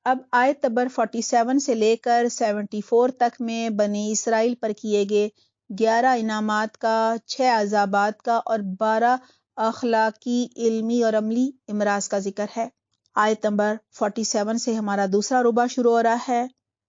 اب آیت نمبر 47 سے لے کر 74 تک میں بنی اسرائیل پر کیے گئے 11 انعامات کا، 6 عذابات کا اور 12 اخلاقی، علمی اور عملی امراض کا ذکر ہے۔ آیت نمبر 47 سے ہمارا دوسرا ربع شروع ہو رہا ہے۔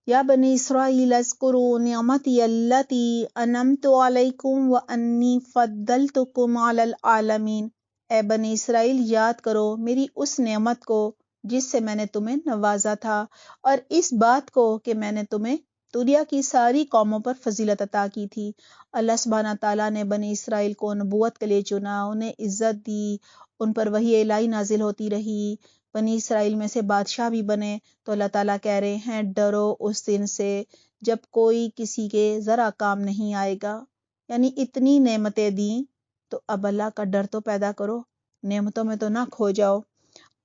یا بنی اسرائیل اذکروا نعمتی التی انعمت علیکم وانی فضلتکم علی العالمین۔ اے بنی اسرائیل یاد کرو میری اس نعمت کو جس سے میں نے تمہیں نوازا تھا، اور اس بات کو کہ میں نے تمہیں دنیا کی ساری قوموں پر فضیلت عطا کی تھی۔ اللہ سبحانہ تعالیٰ نے بنی اسرائیل کو نبوت کے لیے چنا، انہیں عزت دی، ان پر وحی الہی نازل ہوتی رہی، بنی اسرائیل میں سے بادشاہ بھی بنے۔ تو اللہ تعالیٰ کہہ رہے ہیں ڈرو اس دن سے جب کوئی کسی کے ذرا کام نہیں آئے گا۔ یعنی اتنی نعمتیں دیں تو اب اللہ کا ڈر تو پیدا کرو، نعمتوں میں تو نہ کھو جاؤ۔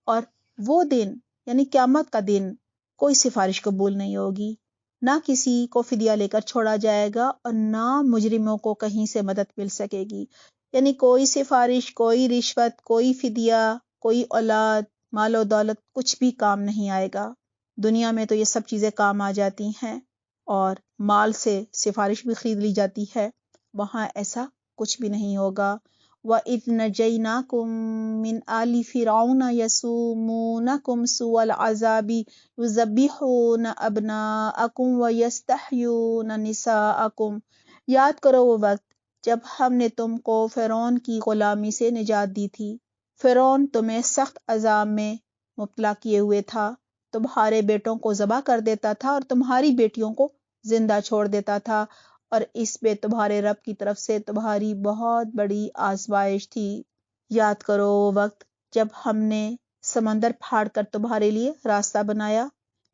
اور وہ دن یعنی قیامت کا دن کوئی سفارش قبول نہیں ہوگی، نہ کسی کو فدیہ لے کر چھوڑا جائے گا اور نہ مجرموں کو کہیں سے مدد مل سکے گی۔ یعنی کوئی سفارش، کوئی رشوت، کوئی فدیہ، کوئی اولاد، مال و دولت کچھ بھی کام نہیں آئے گا۔ دنیا میں تو یہ سب چیزیں کام آ جاتی ہیں اور مال سے سفارش بھی خرید لی جاتی ہے، وہاں ایسا کچھ بھی نہیں ہوگا۔ وَإِذْ نَجَّيْنَاكُمْ مِنْ آلِ فِرْعَوْنَ يَسُومُونَكُمْ سُوءَ الْعَذَابِ يُذَبِّحُونَ أَبْنَاءَكُمْ وَيَسْتَحْيُونَ نِسَاءَكُمْ۔ یاد کرو وہ وقت جب ہم نے تم کو فرعون کی غلامی سے نجات دی تھی۔ فرعون تمہیں سخت عذاب میں مبتلا کیے ہوئے تھا، تمہارے بیٹوں کو ذبح کر دیتا تھا اور تمہاری بیٹیوں کو زندہ چھوڑ دیتا تھا، اور اس پہ تمہارے رب کی طرف سے تمہاری بہت بڑی آزمائش تھی۔ یاد کرو وہ وقت جب ہم نے سمندر پھاڑ کر تمہارے لیے راستہ بنایا،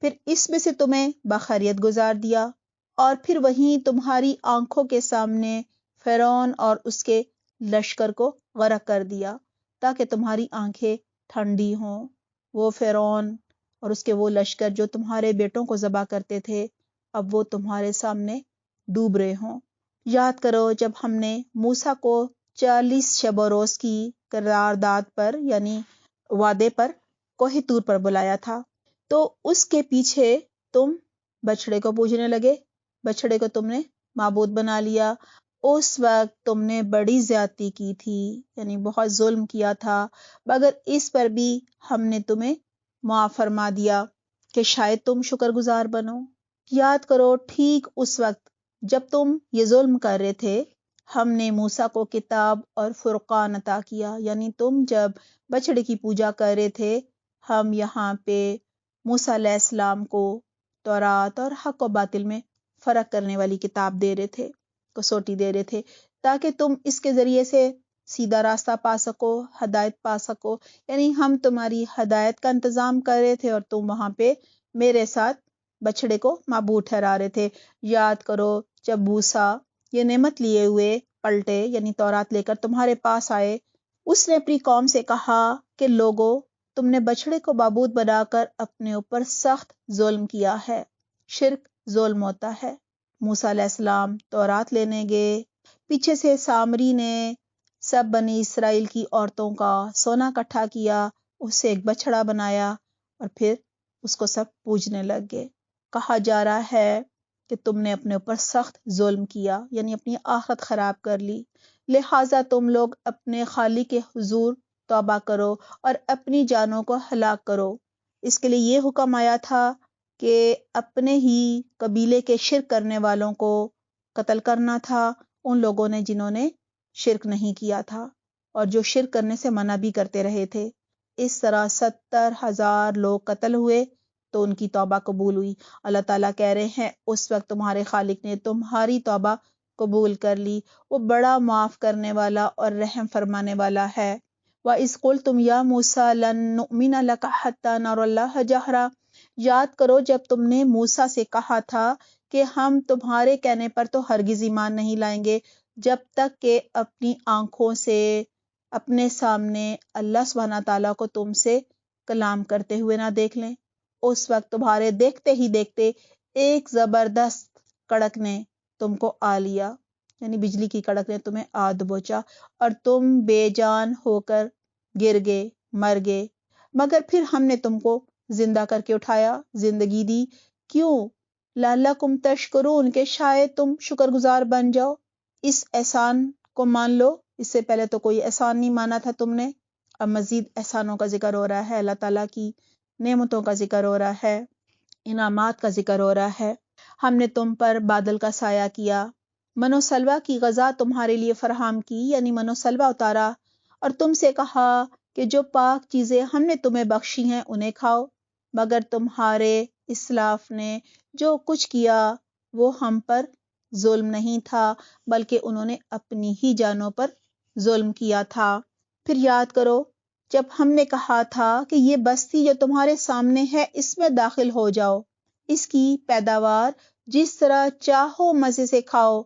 پھر اس میں سے تمہیں بخیریت گزار دیا، اور پھر وہیں تمہاری آنکھوں کے سامنے فرعون اور اس کے لشکر کو غرق کر دیا تاکہ تمہاری آنکھیں ٹھنڈی ہوں۔ وہ فرعون اور اس کے وہ لشکر جو تمہارے بیٹوں کو ذبح کرتے تھے، اب وہ تمہارے سامنے ڈوب رہے ہوں۔ یاد کرو جب ہم نے موسیٰ کو 40 شب و روز کی قرارداد پر یعنی وعدے پر کوہ طور پر بلایا تھا، تو اس کے پیچھے تم بچڑے کو پوجنے لگے، بچڑے کو تم نے معبود بنا لیا۔ اس وقت تم نے بڑی زیادتی کی تھی، یعنی بہت ظلم کیا تھا، مگر اس پر بھی ہم نے تمہیں معاف فرما دیا کہ شاید تم شکر گزار بنو۔ یاد کرو ٹھیک اس وقت جب تم یہ ظلم کر رہے تھے، ہم نے موسیٰ کو کتاب اور فرقان عطا کیا، یعنی تم جب بچڑے کی پوجا کر رہے تھے، ہم یہاں پہ موسیٰ علیہ السلام کو تورات اور حق و باطل میں فرق کرنے والی کتاب دے رہے تھے، کسوٹی دے رہے تھے، تاکہ تم اس کے ذریعے سے سیدھا راستہ پا سکو، ہدایت پا سکو۔ یعنی ہم تمہاری ہدایت کا انتظام کر رہے تھے اور تم وہاں پہ میرے ساتھ بچڑے کو معبود ٹھہرا رہے تھے۔ یاد کرو جب موسیٰ یہ نعمت لیے ہوئے پلٹے یعنی تورات لے کر تمہارے پاس آئے، اس نے اپنی قوم سے کہا کہ لوگو تم نے بچڑے کو معبود بنا کر اپنے اوپر سخت ظلم کیا ہے، شرک ظلم ہوتا ہے۔ موسیٰ علیہ السلام تورات لینے گئے، پیچھے سے سامری نے سب بنی اسرائیل کی عورتوں کا سونا اکٹھا کیا، اس سے ایک بچڑا بنایا اور پھر اس کو سب پوجنے لگ گئے۔ کہا جا رہا ہے کہ تم نے اپنے اوپر سخت ظلم کیا، یعنی اپنی آخرت خراب کر لی، لہٰذا تم لوگ اپنے خالق کے حضور توبہ کرو اور اپنی جانوں کو ہلاک کرو۔ اس کے لیے یہ حکم آیا تھا کہ اپنے ہی قبیلے کے شرک کرنے والوں کو قتل کرنا تھا، ان لوگوں نے جنہوں نے شرک نہیں کیا تھا اور جو شرک کرنے سے منع بھی کرتے رہے تھے۔ اس طرح 70,000 لوگ قتل ہوئے تو ان کی توبہ قبول ہوئی۔ اللہ تعالیٰ کہہ رہے ہیں اس وقت تمہارے خالق نے تمہاری توبہ قبول کر لی، وہ بڑا معاف کرنے والا اور رحم فرمانے والا ہے۔ وَإِذْ قُلْتُمْ يَا مُوسَىٰ لَن نُؤْمِنَ لَكَ حَتَّىٰ نَرَى اللَّهَ جَهْرَةً۔ یاد کرو جب تم نے موسیٰ سے کہا تھا کہ ہم تمہارے کہنے پر تو ہرگز ایمان نہیں لائیں گے جب تک کہ اپنی آنکھوں سے اپنے سامنے اللہ سبحانہ تعالیٰ کو تم سے کلام کرتے ہوئے نہ دیکھ لیں۔ اس وقت تمہارے دیکھتے ہی دیکھتے ایک زبردست کڑک نے تم کو آ لیا، یعنی بجلی کی کڑک نے تمہیں آ دبوچا اور تم بے جان ہو کر گر گئے، مر گئے، مگر پھر ہم نے تم کو زندہ کر کے اٹھایا، زندگی دی، کیوں؟ لعلکم تشکرون، کہ شاید تم شکر گزار بن جاؤ، اس احسان کو مان لو۔ اس سے پہلے تو کوئی احسان نہیں مانا تھا تم نے، اب مزید احسانوں کا ذکر ہو رہا ہے، اللہ تعالیٰ کی نعمتوں کا ذکر ہو رہا ہے، انعامات کا ذکر ہو رہا ہے۔ ہم نے تم پر بادل کا سایہ کیا، من و سلوہ کی غذا تمہارے لیے فراہم کی، یعنی من و سلوہ اتارا، اور تم سے کہا کہ جو پاک چیزیں ہم نے تمہیں بخشی ہیں انہیں کھاؤ، مگر تمہارے اسلاف نے جو کچھ کیا وہ ہم پر ظلم نہیں تھا، بلکہ انہوں نے اپنی ہی جانوں پر ظلم کیا تھا۔ پھر یاد کرو جب ہم نے کہا تھا کہ یہ بستی جو تمہارے سامنے ہے اس میں داخل ہو جاؤ، اس کی پیداوار جس طرح چاہو مزے سے کھاؤ،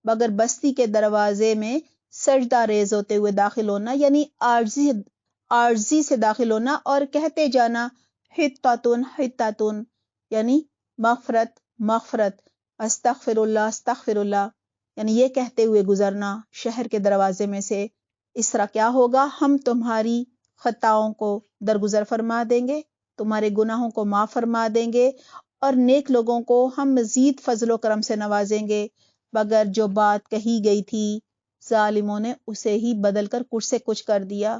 مگر بستی کے دروازے میں سجدہ ریز ہوتے ہوئے داخل ہونا، یعنی عاجزی سے داخل ہونا، اور کہتے جانا حطۃ حطۃ، یعنی مغفرت مغفرت، استغفر اللہ استغفر اللہ، یعنی یہ کہتے ہوئے گزرنا شہر کے دروازے میں سے۔ اس طرح کیا ہوگا؟ ہم تمہاری خطاؤں کو درگزر فرما دیں گے، تمہارے گناہوں کو معاف فرما دیں گے، اور نیک لوگوں کو ہم مزید فضل و کرم سے نوازیں گے۔ مگر جو بات کہی گئی تھی ظالموں نے اسے ہی بدل کر کچھ سے کچھ کر دیا،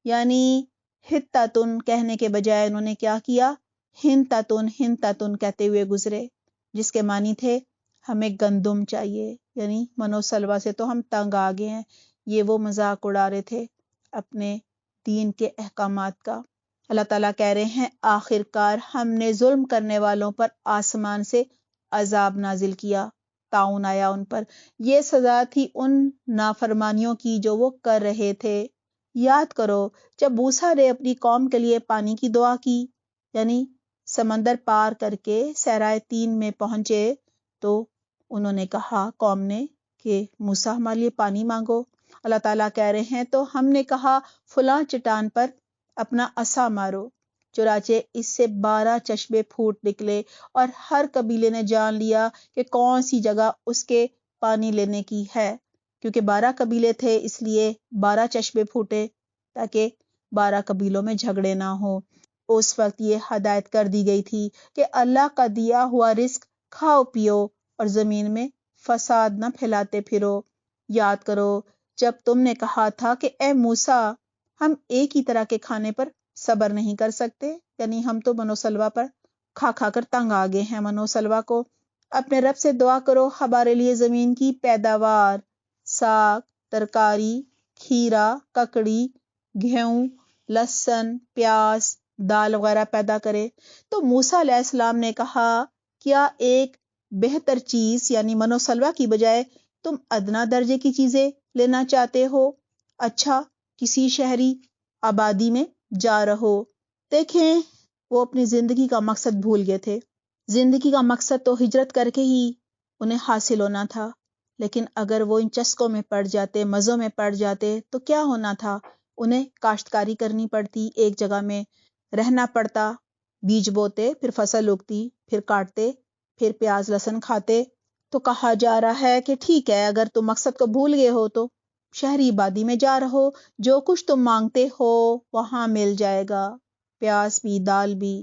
یعنی حطۃ کہنے کے بجائے انہوں نے کیا کیا؟ حنطۃ حنطۃ کہتے ہوئے گزرے، جس کے معنی تھے ہمیں گندم چاہیے، یعنی منو سلوہ سے تو ہم تنگ آ گئے ہیں۔ یہ وہ مذاق اڑا رہے تھے اپنے دین کے احکامات کا۔ اللہ تعالیٰ کہہ رہے ہیں آخر کار ہم نے ظلم کرنے والوں پر آسمان سے عذاب نازل کیا، طاعون آیا ان پر۔ یہ سزا تھی ان نافرمانیوں کی جو وہ کر رہے تھے۔ یاد کرو جب موسیٰ نے اپنی قوم کے لیے پانی کی دعا کی، یعنی سمندر پار کر کے صحرائے تین میں پہنچے، تو انہوں نے کہا قوم نے کہ موسیٰ ہمارے لیے پانی مانگو۔ اللہ تعالیٰ کہہ رہے ہیں تو ہم نے کہا فلاں چٹان پر اپنا عصا مارو، چنانچہ اس سے 12 چشمے پھوٹ نکلے، اور ہر قبیلے نے جان لیا کہ کون سی جگہ اس کے پانی لینے کی ہے۔ کیونکہ 12 قبیلے تھے اس لیے 12 چشمے پھوٹے، تاکہ 12 قبیلوں میں جھگڑے نہ ہوں۔ اس وقت یہ ہدایت کر دی گئی تھی کہ اللہ کا دیا ہوا رزق کھاؤ پیو اور زمین میں فساد نہ پھیلاتے پھرو۔ یاد کرو جب تم نے کہا تھا کہ اے موسیٰ ہم ایک ہی طرح کے کھانے پر صبر نہیں کر سکتے، یعنی ہم تو منو سلوہ پر کھا کھا کر تنگ آ گئے ہیں منو سلوہ کو۔ اپنے رب سے دعا کرو ہمارے لیے زمین کی پیداوار، ساگ، ترکاری، کھیرا، ککڑی، گیہوں، لہسن، پیاز، دال وغیرہ پیدا کرے۔ تو موسیٰ علیہ السلام نے کہا کیا ایک بہتر چیز یعنی منو سلوہ کی بجائے تم ادنا درجے کی چیزیں لینا چاہتے ہو؟ اچھا کسی شہری آبادی میں جا رہو۔ دیکھیں وہ اپنی زندگی کا مقصد بھول گئے تھے۔ زندگی کا مقصد تو ہجرت کر کے ہی انہیں حاصل ہونا تھا، لیکن اگر وہ ان چسکوں میں پڑ جاتے، مزوں میں پڑ جاتے تو کیا ہونا تھا؟ انہیں کاشتکاری کرنی پڑتی، ایک جگہ میں رہنا پڑتا، بیج بوتے، پھر فصل اگتی، پھر کاٹتے، پھر پیاز لہسن کھاتے۔ تو کہا جا رہا ہے کہ ٹھیک ہے اگر تم مقصد کو بھول گئے ہو تو شہری آبادی میں جا رہو، جو کچھ تم مانگتے ہو وہاں مل جائے گا، پیاز بھی، دال بھی،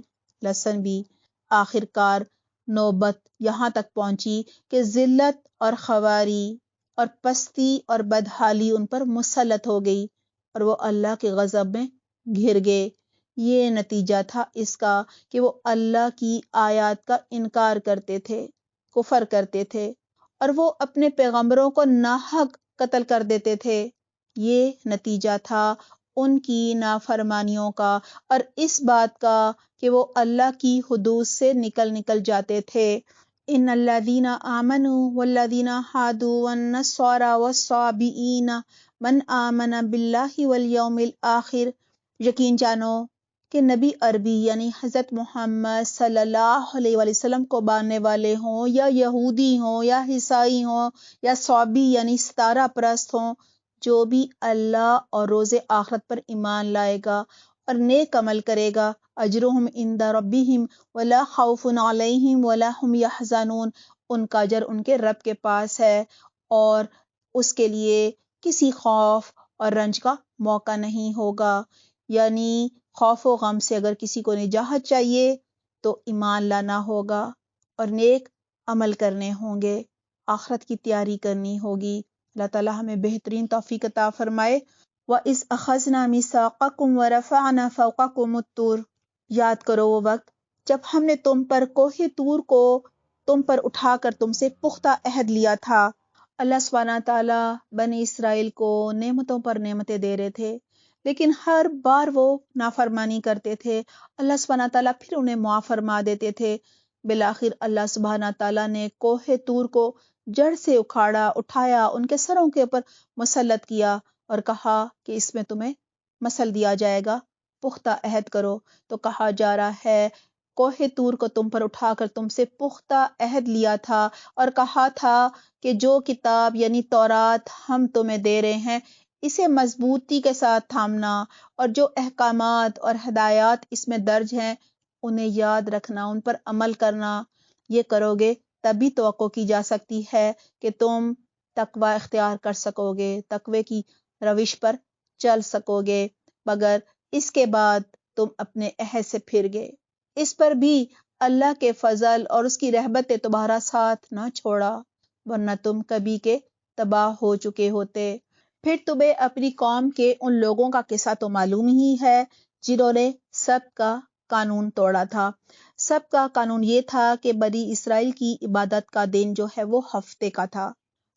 لہسن بھی۔ آخر کار نوبت یہاں تک پہنچی کہ ذلت اور خواری اور پستی اور بدحالی ان پر مسلط ہو گئی، اور وہ اللہ کے غضب میں گھر گئے۔ یہ نتیجہ تھا اس کا کہ وہ اللہ کی آیات کا انکار کرتے تھے، کفر کرتے تھے، اور وہ اپنے پیغمبروں کو ناحق قتل کر دیتے تھے۔ یہ نتیجہ تھا ان کی نافرمانیوں کا اور اس بات کا کہ وہ اللہ کی حدود سے نکل جاتے تھے۔ ان الذین آمنوا والذین ہادوا والنصارى والصابئین من آمن باللہ والیوم الآخر، یقین جانو کہ نبی عربی یعنی حضرت محمد صلی اللہ علیہ وآلہ وسلم کو ماننے والے ہوں، یا یہودی ہوں، یا عیسائی ہوں، یا صابی یعنی ستارہ پرست ہوں، جو بھی اللہ اور روز آخرت پر ایمان لائے گا اور نیک عمل کرے گا، اجرہم عند ربہم ولا خوف علیہم ولا ہم یحزنون، ان کا اجر ان کے رب کے پاس ہے اور اس کے لیے کسی خوف اور رنج کا موقع نہیں ہوگا۔ یعنی خوف و غم سے اگر کسی کو نجات چاہیے تو ایمان لانا ہوگا اور نیک عمل کرنے ہوں گے، آخرت کی تیاری کرنی ہوگی۔ اللہ تعالیٰ ہمیں بہترین توفیق عطا فرمائے۔ وَإِذْ أَخَذْنَا مِيثَاقَكُمْ وَرَفَعْنَا فَوْقَكُمُ الطُّورَ، یاد کرو وہ وقت جب ہم نے تم پر کوہ طور کو تم پر اٹھا کر تم سے پختہ عہد لیا تھا۔ اللہ سبحانہ تعالیٰ بنی اسرائیل کو نعمتوں پر نعمتیں دے رہے تھے، لیکن ہر بار وہ نافرمانی کرتے تھے۔ اللہ سبحانہ تعالیٰ پھر انہیں معاف فرما دیتے تھے۔ بالآخر اللہ سبحانہ تعالیٰ نے کوہ طور کو جڑ سے اکھاڑا، اٹھایا، ان کے سروں کے اوپر مسلط کیا اور کہا کہ اس میں تمہیں مسل دیا جائے گا، پختہ عہد کرو۔ تو کہا جا رہا ہے کوہ طور کو تم پر اٹھا کر تم سے پختہ عہد لیا تھا اور کہا تھا کہ جو کتاب یعنی تورات ہم تمہیں دے رہے ہیں اسے مضبوطی کے ساتھ تھامنا، اور جو احکامات اور ہدایات اس میں درج ہیں انہیں یاد رکھنا، ان پر عمل کرنا۔ یہ کرو گے تبھی توقع کی جا سکتی ہے کہ تم تقوی اختیار کر سکو گے، تقوی کی روش پر چل سکو گے، مگر اس کے بعد تم اپنے عہد سے پھر گئے۔ اس پر بھی اللہ کے فضل اور اس کی رحمت نے تمہارا ساتھ نہ چھوڑا، ورنہ تم کبھی کے تباہ ہو چکے ہوتے۔ پھر تمہیں اپنی قوم کے ان لوگوں کا قصہ تو معلوم ہی ہے جنہوں نے سبت کا قانون توڑا تھا۔ سبت کا قانون یہ تھا کہ بنی اسرائیل کی عبادت کا دن جو ہے وہ ہفتے کا تھا،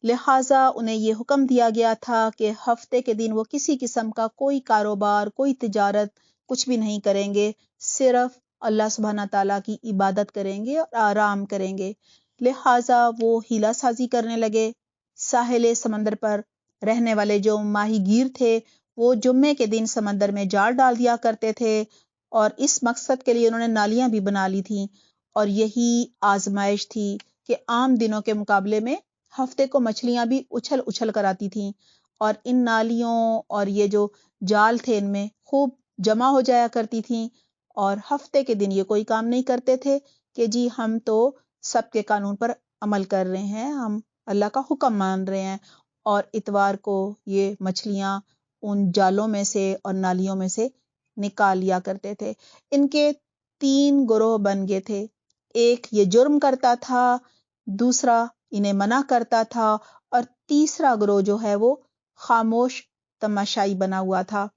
لہٰذا انہیں یہ حکم دیا گیا تھا کہ ہفتے کے دن وہ کسی قسم کا کوئی کاروبار، کوئی تجارت کچھ بھی نہیں کریں گے، صرف اللہ سبحانہ تعالیٰ کی عبادت کریں گے اور آرام کریں گے۔ لہٰذا وہ ہیلا سازی کرنے لگے۔ ساحل سمندر پر رہنے والے جو ماہی گیر تھے وہ جمعے کے دن سمندر میں جال ڈال دیا کرتے تھے، اور اس مقصد کے لیے انہوں نے نالیاں بھی بنا لی تھیں، اور یہی آزمائش تھی کہ عام دنوں کے مقابلے میں ہفتے کو مچھلیاں بھی اچھل اچھل کر آتی تھیں، اور ان نالیوں اور یہ جو جال تھے ان میں خوب جمع ہو جایا کرتی تھیں، اور ہفتے کے دن یہ کوئی کام نہیں کرتے تھے کہ جی ہم تو سب کے قانون پر عمل کر رہے ہیں، ہم اللہ کا حکم مان رہے ہیں، اور اتوار کو یہ مچھلیاں ان جالوں میں سے اور نالیوں میں سے نکال لیا کرتے تھے۔ ان کے 3 گروہ بن گئے تھے، ایک یہ جرم کرتا تھا، دوسرا انہیں منع کرتا تھا، اور تیسرا گروہ جو ہے وہ خاموش تماشائی بنا ہوا تھا۔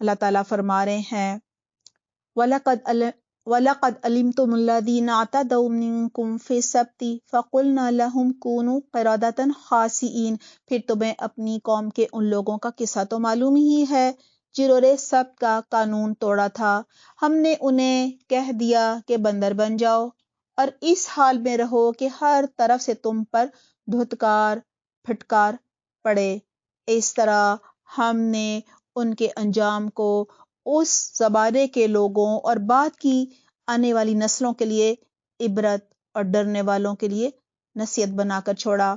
اللہ تعالیٰ فرما رہے ہیں وَلَقَدْ عَلِمْتُمُ الَّذِينَ اعْتَدَوْا مِنْكُمْ فِي السَّبْتِ فَقُلْنَا لَهُمْ كُونُوا قِرَدَةً خَاسِئِينَ۔ پھر تمہیں اپنی قوم کے ان لوگوں کا قصہ تو معلوم ہی ہے جنہوں نے سبت کا قانون توڑا تھا۔ ہم نے انہیں کہہ دیا کہ بندر بن جاؤ اور اس حال میں رہو کہ ہر طرف سے تم پر دھتکار پھٹکار پڑے۔ اس طرح ہم نے ان کے انجام کو اس زمانے کے لوگوں اور بعد کی آنے والی نسلوں کے لیے عبرت اور ڈرنے والوں کے لیے نصیحت بنا کر چھوڑا۔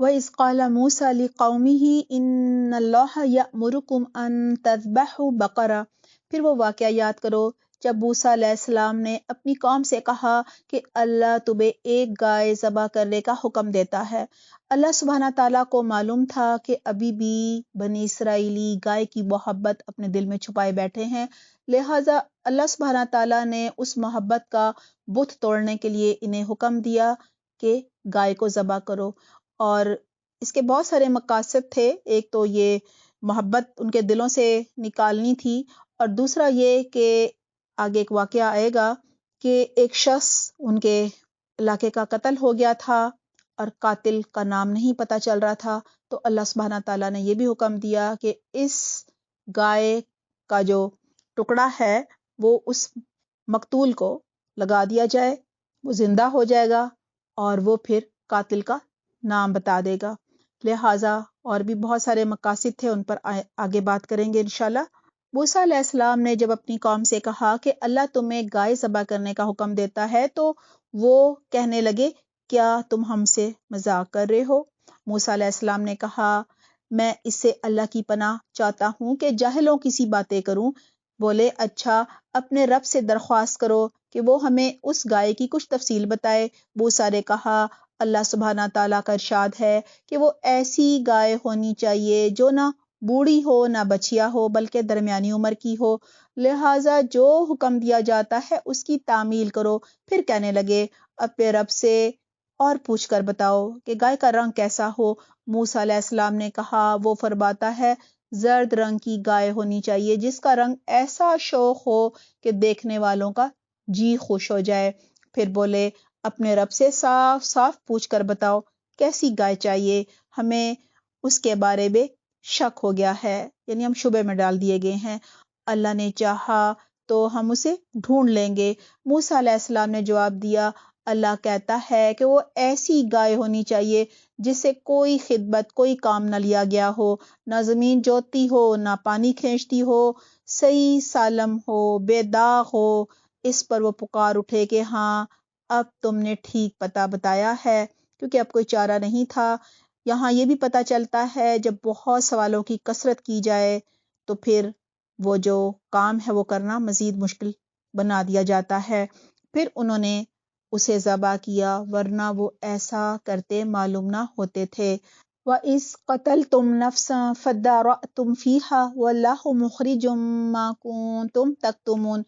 وَإِذْ قَالَ مُوسَىٰ لِقَوْمِهِ إِنَّ اللَّهَ يَأْمُرُكُمْ أَن تَذْبَحُوا بَقَرَةً۔ پھر وہ واقعہ یاد کرو جب موسیٰ علیہ السلام نے اپنی قوم سے کہا کہ اللہ تمہیں ایک گائے ذبح کرنے کا حکم دیتا ہے۔ اللہ سبحانہ تعالیٰ کو معلوم تھا کہ ابھی بھی بنی اسرائیلی گائے کی محبت اپنے دل میں چھپائے بیٹھے ہیں، لہٰذا اللہ سبحانہ تعالیٰ نے اس محبت کا بت توڑنے کے لیے انہیں حکم دیا کہ گائے کو ذبح کرو، اور اس کے بہت سارے مقاصد تھے۔ ایک تو یہ محبت ان کے دلوں سے نکالنی تھی، اور دوسرا یہ کہ آگے ایک واقعہ آئے گا کہ ایک شخص ان کے علاقے کا قتل ہو گیا تھا اور قاتل کا نام نہیں پتہ چل رہا تھا، تو اللہ سبحانہ تعالیٰ نے یہ بھی حکم دیا کہ اس گائے کا جو ٹکڑا ہے وہ اس مقتول کو لگا دیا جائے، وہ زندہ ہو جائے گا اور وہ پھر قاتل کا نام بتا دے گا۔ لہٰذا اور بھی بہت سارے مقاصد تھے، ان پر آگے بات کریں گے انشاءاللہ۔ موسیٰ علیہ السلام نے جب اپنی قوم سے کہا کہ اللہ تمہیں گائے ذبح کرنے کا حکم دیتا ہے تو وہ کہنے لگے کیا تم ہم سے مذاق کر رہے ہو؟ موسیٰ علیہ السلام نے کہا میں اس سے اللہ کی پناہ چاہتا ہوں کہ جاہلوں کی سی باتیں کروں۔ بولے اچھا اپنے رب سے درخواست کرو کہ وہ ہمیں اس گائے کی کچھ تفصیل بتائے۔ موسیٰ نے کہا اللہ سبحانہ تعالیٰ کا ارشاد ہے کہ وہ ایسی گائے ہونی چاہیے جو نہ بوڑھی ہو نہ بچیا ہو بلکہ درمیانی عمر کی ہو، لہٰذا جو حکم دیا جاتا ہے اس کی تعمیل کرو۔ پھر کہنے لگے اپنے رب سے اور پوچھ کر بتاؤ کہ گائے کا رنگ کیسا ہو۔ موسیٰ علیہ السلام نے کہا وہ فرماتا ہے زرد رنگ کی گائے ہونی چاہیے جس کا رنگ ایسا شوخ ہو کہ دیکھنے والوں کا جی خوش ہو جائے۔ پھر بولے اپنے رب سے صاف صاف پوچھ کر بتاؤ کیسی گائے چاہیے، ہمیں اس کے بارے میں شک ہو گیا ہے، یعنی ہم شبے میں ڈال دیے گئے ہیں۔ اللہ نے چاہا تو ہم اسے ڈھونڈ لیں گے۔ موسیٰ علیہ السلام نے جواب دیا اللہ کہتا ہے کہ وہ ایسی گائے ہونی چاہیے جس سے کوئی خدمت کوئی کام نہ لیا گیا ہو، نہ زمین جوتتی ہو نہ پانی کھینچتی ہو، صحیح سالم ہو، بے داغ ہو۔ اس پر وہ پکار اٹھے کہ ہاں اب تم نے ٹھیک پتہ بتایا ہے، کیونکہ اب کوئی چارہ نہیں تھا۔ یہاں یہ بھی پتہ چلتا ہے جب بہت سوالوں کی کثرت کی جائے تو پھر وہ جو کام ہے وہ کرنا مزید مشکل بنا دیا جاتا ہے۔ پھر انہوں نے اسے ذبح کیا ورنہ وہ ایسا کرتے معلوم نہ ہوتے تھے۔ وَإِذْ قَتَلْتُمْ نَفْسًا فَادَّارَأْتُمْ فِيهَا وَاللَّهُ مُخْرِجٌ مَّا كُنتُمْ تَكْتُمُونَ۔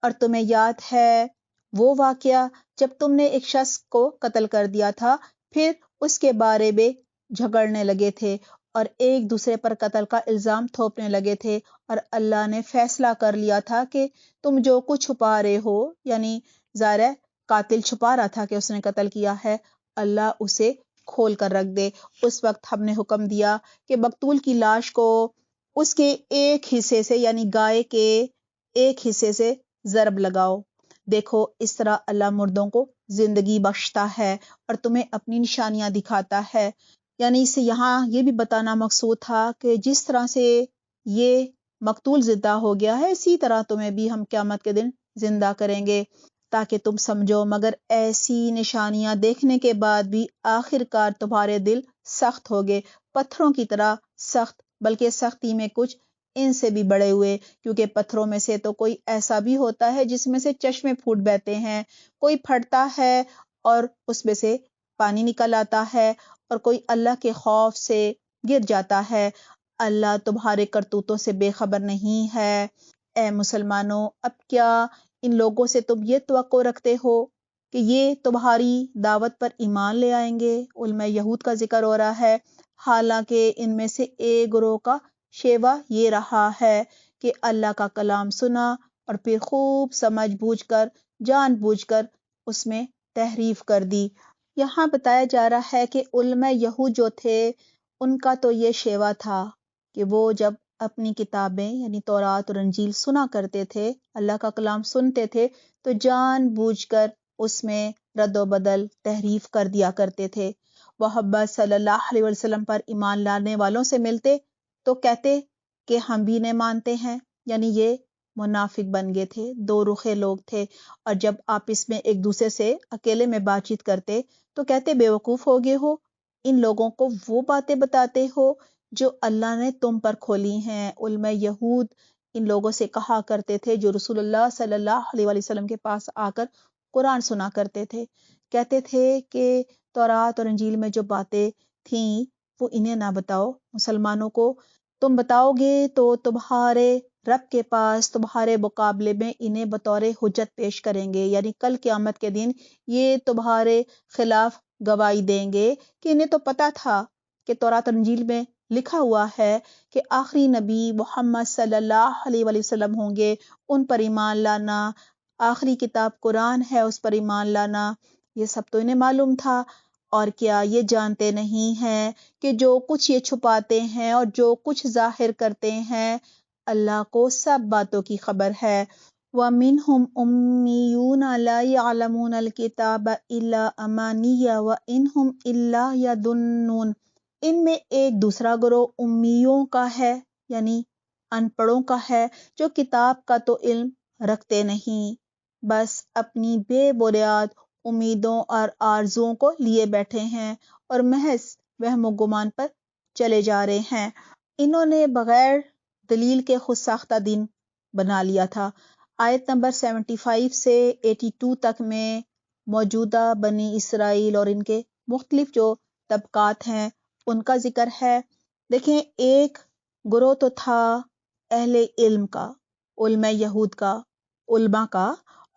اور تمہیں یاد ہے وہ واقعہ جب تم نے ایک شخص کو قتل کر دیا تھا، پھر اس کے بارے میں جھگڑنے لگے تھے اور ایک دوسرے پر قتل کا الزام تھوپنے لگے تھے، اور اللہ نے فیصلہ کر لیا تھا کہ تم جو کچھ چھپا رہے ہو، یعنی ظاہر ہے قاتل چھپا رہا تھا کہ اس نے قتل کیا ہے، اللہ اسے کھول کر رکھ دے۔ اس وقت ہم نے حکم دیا کہ مقتول کی لاش کو اس کے ایک حصے سے یعنی گائے کے ایک حصے سے ضرب لگاؤ۔ دیکھو اس طرح اللہ مردوں کو زندگی بخشتا ہے اور تمہیں اپنی نشانیاں دکھاتا ہے۔ یعنی اس سے یہاں یہ بھی بتانا مقصود تھا کہ جس طرح سے یہ مقتول زندہ ہو گیا ہے اسی طرح تمہیں بھی ہم قیامت کے دن زندہ کریں گے تاکہ تم سمجھو، مگر ایسی نشانیاں دیکھنے کے بعد بھی آخر کار تمہارے دل سخت ہو گئے، پتھروں کی طرح سخت، بلکہ سختی میں کچھ ان سے بھی بڑے ہوئے، کیونکہ پتھروں میں سے تو کوئی ایسا بھی ہوتا ہے جس میں سے چشمے پھوٹ بہتے ہیں، کوئی پھٹتا ہے اور اس میں سے پانی نکل آتا ہے، اور کوئی اللہ کے خوف سے گر جاتا ہے۔ اللہ تمہارے کرتوتوں سے بے خبر نہیں ہے۔ اے مسلمانوں، اب کیا ان لوگوں سے تم یہ توقع رکھتے ہو کہ یہ تمہاری دعوت پر ایمان لے آئیں گے؟ علماء یہود کا ذکر ہو رہا ہے، حالانکہ ان میں سے ایک گروہ کا شیوا یہ رہا ہے کہ اللہ کا کلام سنا اور پھر خوب سمجھ بوجھ کر جان بوجھ کر اس میں تحریف کر دی۔ یہاں بتایا جا رہا ہے کہ علماء یہود جو تھے ان کا تو یہ شیوا تھا کہ وہ جب اپنی کتابیں یعنی تورات اور انجیل سنا کرتے تھے، اللہ کا کلام سنتے تھے تو جان بوجھ کر اس میں رد و بدل تحریف کر دیا کرتے تھے۔ محمد صلی اللہ علیہ وسلم پر ایمان لانے والوں سے ملتے تو کہتے کہ ہم بھی انہیں مانتے ہیں، یعنی یہ منافق بن گئے تھے، دو رخے لوگ تھے، اور جب آپس میں ایک دوسرے سے اکیلے میں بات چیت کرتے تو کہتے بے وقوف ہو گئے ہو، ان لوگوں کو وہ باتیں بتاتے ہو جو اللہ نے تم پر کھولی ہیں۔ علماء یہود ان لوگوں سے کہا کرتے تھے جو رسول اللہ صلی اللہ علیہ وسلم کے پاس آ کر قرآن سنا کرتے تھے، کہتے تھے کہ تورات اور انجیل میں جو باتیں تھیں وہ انہیں نہ بتاؤ، مسلمانوں کو تم بتاؤ گے تو تمہارے رب کے پاس تمہارے مقابلے میں انہیں بطور حجت پیش کریں گے، یعنی کل قیامت کے دن یہ تمہارے خلاف گواہی دیں گے کہ انہیں تو پتا تھا کہ تورات اور انجیل میں لکھا ہوا ہے کہ آخری نبی محمد صلی اللہ علیہ وسلم ہوں گے، ان پر ایمان لانا، آخری کتاب قرآن ہے اس پر ایمان لانا، یہ سب تو انہیں معلوم تھا۔ اور کیا یہ جانتے نہیں ہیں کہ جو کچھ یہ چھپاتے ہیں اور جو کچھ ظاہر کرتے ہیں اللہ کو سب باتوں کی خبر ہے۔ وَمِنْهُمْ أُمِّيُّونَ لَا يَعْلَمُونَ الْكِتَابَ إِلَّا أَمَانِيَّ وَإِنْهُمْ إِلَّا يَظُنُّونَ۔ ان میں ایک دوسرا گروہ امیوں کا ہے، یعنی ان پڑھوں کا ہے، جو کتاب کا تو علم رکھتے نہیں، بس اپنی بے بنیاد امیدوں اور آرزوؤں کو لیے بیٹھے ہیں اور محض وہم و گمان پر چلے جا رہے ہیں۔ انہوں نے بغیر دلیل کے خود ساختہ دین بنا لیا تھا۔ آیت نمبر 75 سے 82 تک میں موجودہ بنی اسرائیل اور ان کے مختلف جو طبقات ہیں ان کا ذکر ہے۔ دیکھیں ایک گروہ تو تھا اہل علم کا، علماء کا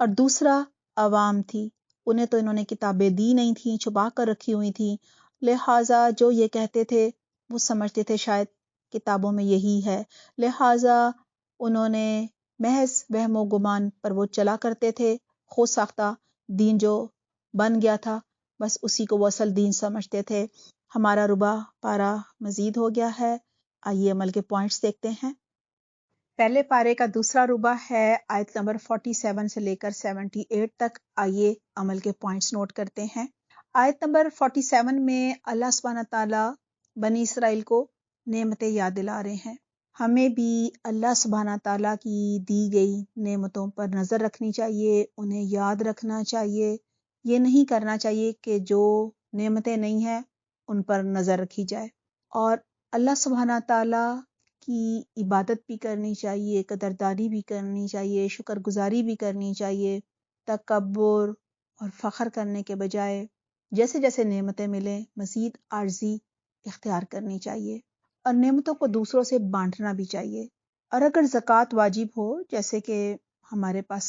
اور دوسرا عوام تھی. انہیں تو انہوں نے کتابیں دی نہیں تھیں، چھپا کر رکھی ہوئی تھیں، لہٰذا جو یہ کہتے تھے وہ سمجھتے تھے شاید کتابوں میں یہی ہے، لہٰذا انہوں نے محض وہم و گمان پر وہ چلا کرتے تھے. خود ساختہ دین جو بن گیا تھا بس اسی کو وہ اصل دین سمجھتے تھے. ہمارا ربع پارہ مزید ہو گیا ہے، آئیے عمل کے پوائنٹس دیکھتے ہیں. پہلے پارے کا دوسرا ربع ہے آیت نمبر 47 سے لے کر 78 تک. آئیے عمل کے پوائنٹس نوٹ کرتے ہیں. آیت نمبر 47 میں اللہ سبحانہ تعالیٰ بنی اسرائیل کو نعمتیں یاد دلا رہے ہیں. ہمیں بھی اللہ سبحانہ تعالیٰ کی دی گئی نعمتوں پر نظر رکھنی چاہیے، انہیں یاد رکھنا چاہیے. یہ نہیں کرنا چاہیے کہ جو نعمتیں نہیں ہیں ان پر نظر رکھی جائے. اور اللہ سبحانہ تعالیٰ کی عبادت بھی کرنی چاہیے، قدردانی بھی کرنی چاہیے، شکر گزاری بھی کرنی چاہیے. تکبر اور فخر کرنے کے بجائے جیسے جیسے نعمتیں ملیں مزید عاجزی اختیار کرنی چاہیے اور نعمتوں کو دوسروں سے بانٹنا بھی چاہیے. اور اگر زکوٰۃ واجب ہو، جیسے کہ ہمارے پاس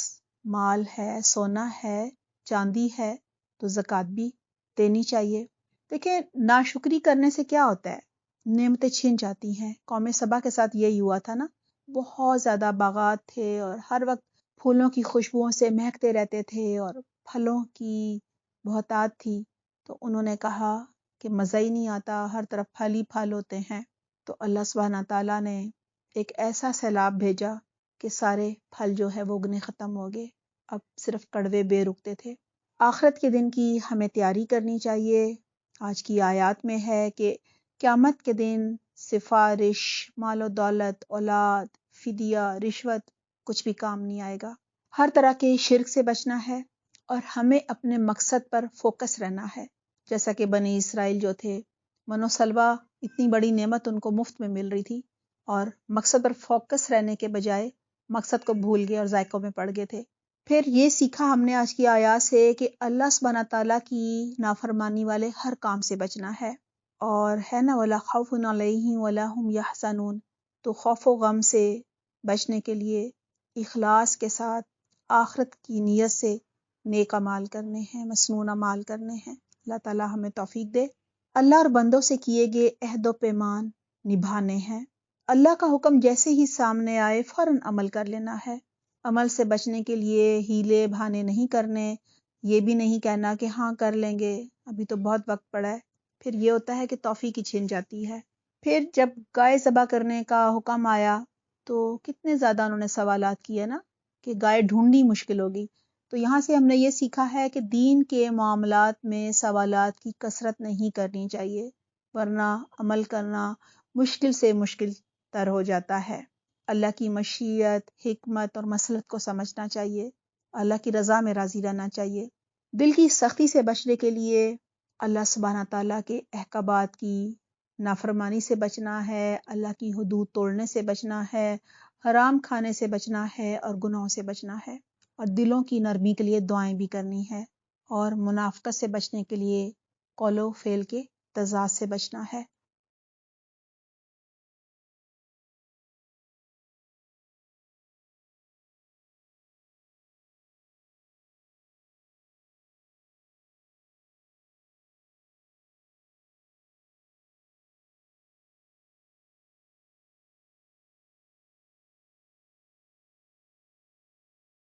مال ہے، سونا ہے، چاندی ہے، تو زکوٰۃ بھی دینی چاہیے. دیکھیں ناشکری کرنے سے کیا ہوتا ہے، نعمتیں چھن جاتی ہیں. قوم سبا کے ساتھ یہی ہوا تھا نا، بہت زیادہ باغات تھے اور ہر وقت پھولوں کی خوشبوؤں سے مہکتے رہتے تھے اور پھلوں کی بہتات تھی. تو انہوں نے کہا کہ مزہ ہی نہیں آتا، ہر طرف پھل ہی پھل ہوتے ہیں. تو اللہ سبحانہ تعالیٰ نے ایک ایسا سیلاب بھیجا کہ سارے پھل جو ہے وہ اگنے ختم ہو گئے، اب صرف کڑوے بے رکتے تھے. آخرت کے دن کی ہمیں تیاری کرنی چاہیے. آج کی آیات میں ہے کہ قیامت کے دن سفارش، مال و دولت، اولاد، فدیہ، رشوت کچھ بھی کام نہیں آئے گا. ہر طرح کے شرک سے بچنا ہے اور ہمیں اپنے مقصد پر فوکس رہنا ہے. جیسا کہ بنی اسرائیل جو تھے، من و سلوہ اتنی بڑی نعمت ان کو مفت میں مل رہی تھی اور مقصد پر فوکس رہنے کے بجائے مقصد کو بھول گئے اور ذائقوں میں پڑ گئے تھے. پھر یہ سیکھا ہم نے آج کی آیات سے کہ اللہ سبحانہ تعالیٰ کی نافرمانی والے ہر کام سے بچنا ہے. اور ہے نا وَلَا خَوْفٌ عَلَيْهِمْ وَلَا هُمْ يَحْزَنُونَ، تو خوف و غم سے بچنے کے لیے اخلاص کے ساتھ آخرت کی نیت سے نیک اعمال کرنے ہیں، مسنون اعمال کرنے ہیں. اللہ تعالیٰ ہمیں توفیق دے. اللہ اور بندوں سے کیے گئے عہد و پیمان نبھانے ہیں. اللہ کا حکم جیسے ہی سامنے آئے فوراً عمل کر لینا ہے. عمل سے بچنے کے لیے ہیلے بہانے نہیں کرنے، یہ بھی نہیں کہنا کہ ہاں کر لیں گے، ابھی تو بہت وقت پڑا ہے. پھر یہ ہوتا ہے کہ توفیق ہی چھن جاتی ہے. پھر جب گائے ذبح کرنے کا حکم آیا تو کتنے زیادہ انہوں نے سوالات کیے نا کہ گائے ڈھونڈنی مشکل ہوگی. تو یہاں سے ہم نے یہ سیکھا ہے کہ دین کے معاملات میں سوالات کی کثرت نہیں کرنی چاہیے، ورنہ عمل کرنا مشکل سے مشکل تر ہو جاتا ہے. اللہ کی مشیت، حکمت اور مصلحت کو سمجھنا چاہیے، اللہ کی رضا میں راضی رہنا چاہیے. دل کی سختی سے بچنے کے لیے اللہ سبحانہ تعالیٰ کے احکامات کی نافرمانی سے بچنا ہے، اللہ کی حدود توڑنے سے بچنا ہے، حرام کھانے سے بچنا ہے اور گناہوں سے بچنا ہے. اور دلوں کی نرمی کے لیے دعائیں بھی کرنی ہے اور منافقت سے بچنے کے لیے قول و فعل کے تضاد سے بچنا ہے.